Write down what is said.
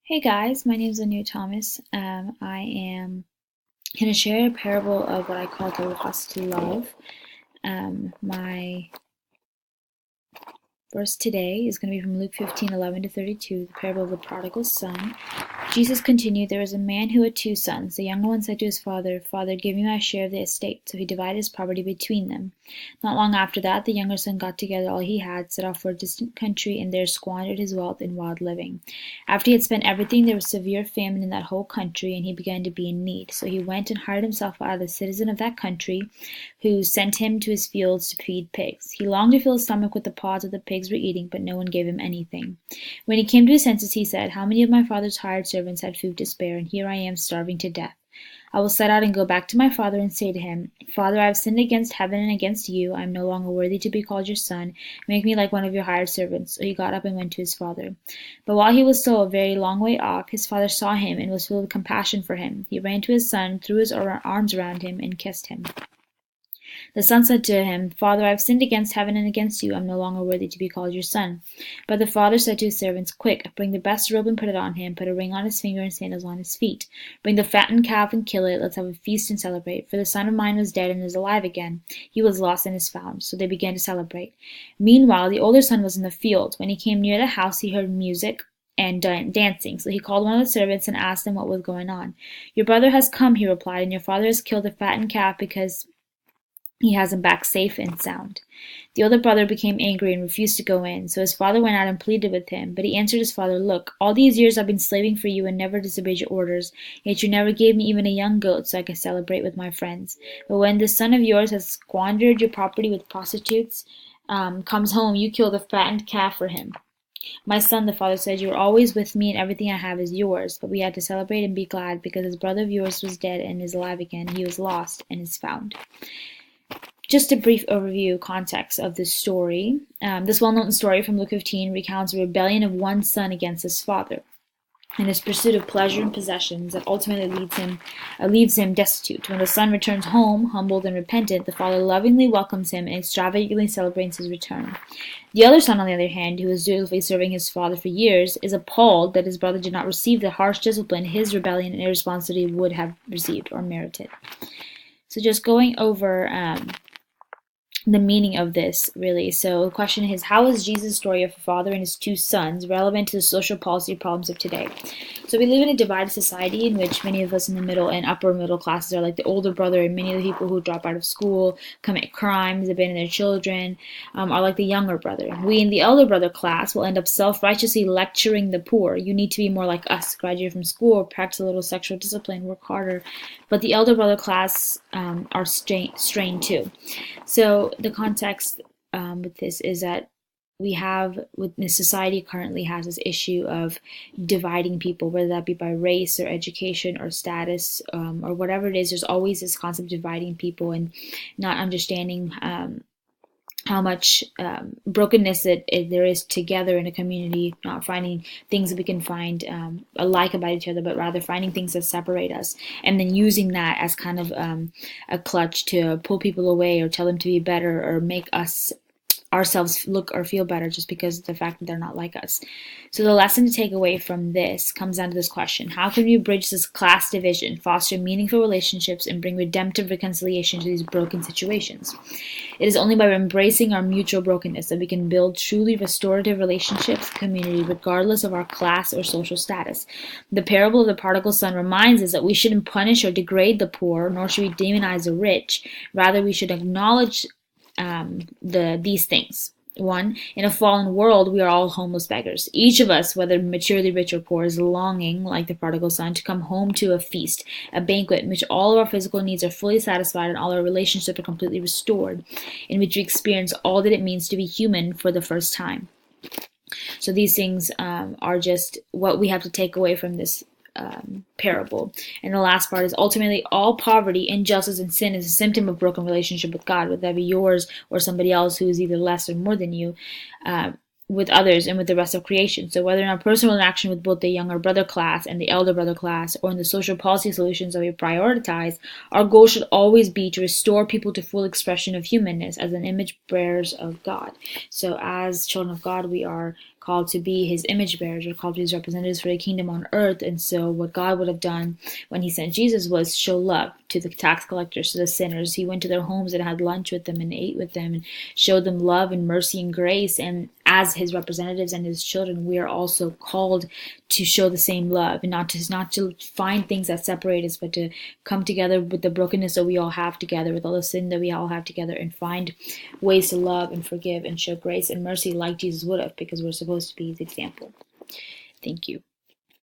Hey guys, my name is Anu Thomas. I am going to share a parable of what I call the lost love. My verse today is going to be from Luke 15:11-32, the parable of the prodigal son. Jesus continued, "There was a man who had two sons. The younger one said to his father, 'Father, give me my share of the estate.' So he divided his property between them. Not long after that, the younger son got together all he had, set off for a distant country, and there squandered his wealth in wild living. After he had spent everything, there was severe famine in that whole country, and he began to be in need. So he went and hired himself out of the citizen of that country, who sent him to his fields to feed pigs. He longed to fill his stomach with the pods that the pigs were eating, but no one gave him anything. When he came to his senses, he said, 'How many of my father's hired servants had food to spare, and here I am starving to death? I will set out and go back to my father and say to him, Father, I have sinned against heaven and against you. I am no longer worthy to be called your son. Make me like one of your hired servants.' So he got up and went to his father. But while he was still a very long way off, his father saw him and was filled with compassion for him. He ran to his son, threw his arms around him, and kissed him. The son said to him, 'Father, I have sinned against heaven and against you. I am no longer worthy to be called your son.' But the father said to his servants, 'Quick, bring the best robe and put it on him. Put a ring on his finger and sandals on his feet. Bring the fattened calf and kill it. Let's have a feast and celebrate. For the son of mine was dead and is alive again. He was lost and is found.' So they began to celebrate. Meanwhile, the older son was in the field. When he came near the house, he heard music and dancing. So he called one of the servants and asked him what was going on. 'Your brother has come,' he replied, 'and your father has killed the fattened calf because he has him back safe and sound.' The older brother became angry and refused to go in. So his father went out and pleaded with him. But he answered his father, 'Look, all these years I've been slaving for you and never disobeyed your orders. Yet you never gave me even a young goat so I could celebrate with my friends. But when this son of yours has squandered your property with prostitutes, comes home, you kill the fattened calf for him.' 'My son,' the father said, 'you are always with me and everything I have is yours.' But we had to celebrate and be glad because this brother of yours was dead and is alive again. He was lost and is found." Just a brief overview context of this story. This well-known story from Luke 15 recounts the rebellion of one son against his father and his pursuit of pleasure and possessions that ultimately leaves him destitute. When the son returns home, humbled and repentant, the father lovingly welcomes him and extravagantly celebrates his return. The other son, on the other hand, who was dutifully serving his father for years, is appalled that his brother did not receive the harsh discipline his rebellion and irresponsibility would have received or merited. So just going over the meaning of this, really. So the question is, how is Jesus' story of a father and his two sons relevant to the social policy problems of today? So we live in a divided society in which many of us in the middle and upper middle classes are like the older brother, and many of the people who drop out of school, commit crimes, abandon their children, are like the younger brother. We in the elder brother class will end up self-righteously lecturing the poor. You need to be more like us, graduate from school, practice a little sexual discipline, work harder. But the elder brother class are strained too. So the context with this is that the society currently has this issue of dividing people, whether that be by race or education or status, or whatever it is. There's always this concept of dividing people and not understanding how much brokenness there is together in a community, not finding things that we can find alike about each other, but rather finding things that separate us, and then using that as kind of a clutch to pull people away or tell them to be better or make ourselves look or feel better just because of the fact that they're not like us. So the lesson to take away from this comes down to this question: how can we bridge this class division, foster meaningful relationships, and bring redemptive reconciliation to these broken situations? It is only by embracing our mutual brokenness that we can build truly restorative relationships and community, regardless of our class or social status. The parable of the prodigal son reminds us that we shouldn't punish or degrade the poor, nor should we demonize the rich. Rather, we should acknowledge these things. One, in a fallen world, we are all homeless beggars. Each of us, whether maturely rich or poor, is longing, like the prodigal son, to come home to a feast, a banquet in which all of our physical needs are fully satisfied and all our relationships are completely restored, in which we experience all that it means to be human for the first time. So these things are just what we have to take away from this parable. And the last part is, ultimately, all poverty, injustice, and sin is a symptom of broken relationship with God, whether that be yours or somebody else who is either less or more than you, with others and with the rest of creation. So whether in our personal interaction with both the younger brother class and the elder brother class, or in the social policy solutions that we prioritize, our goal should always be to restore people to full expression of humanness as an image bearers of God. So as children of God, we are called to be his image bearers, we're called to be his representatives for the kingdom on earth. And so what God would have done when he sent Jesus was show love to the tax collectors, to the sinners. He went to their homes and had lunch with them and ate with them and showed them love and mercy and grace. And as his representatives and his children, we are also called to show the same love, and not to find things that separate us, but to come together with the brokenness that we all have together, with all the sin that we all have together, and find ways to love and forgive and show grace and mercy like Jesus would have, because we're supposed to be his example. Thank you.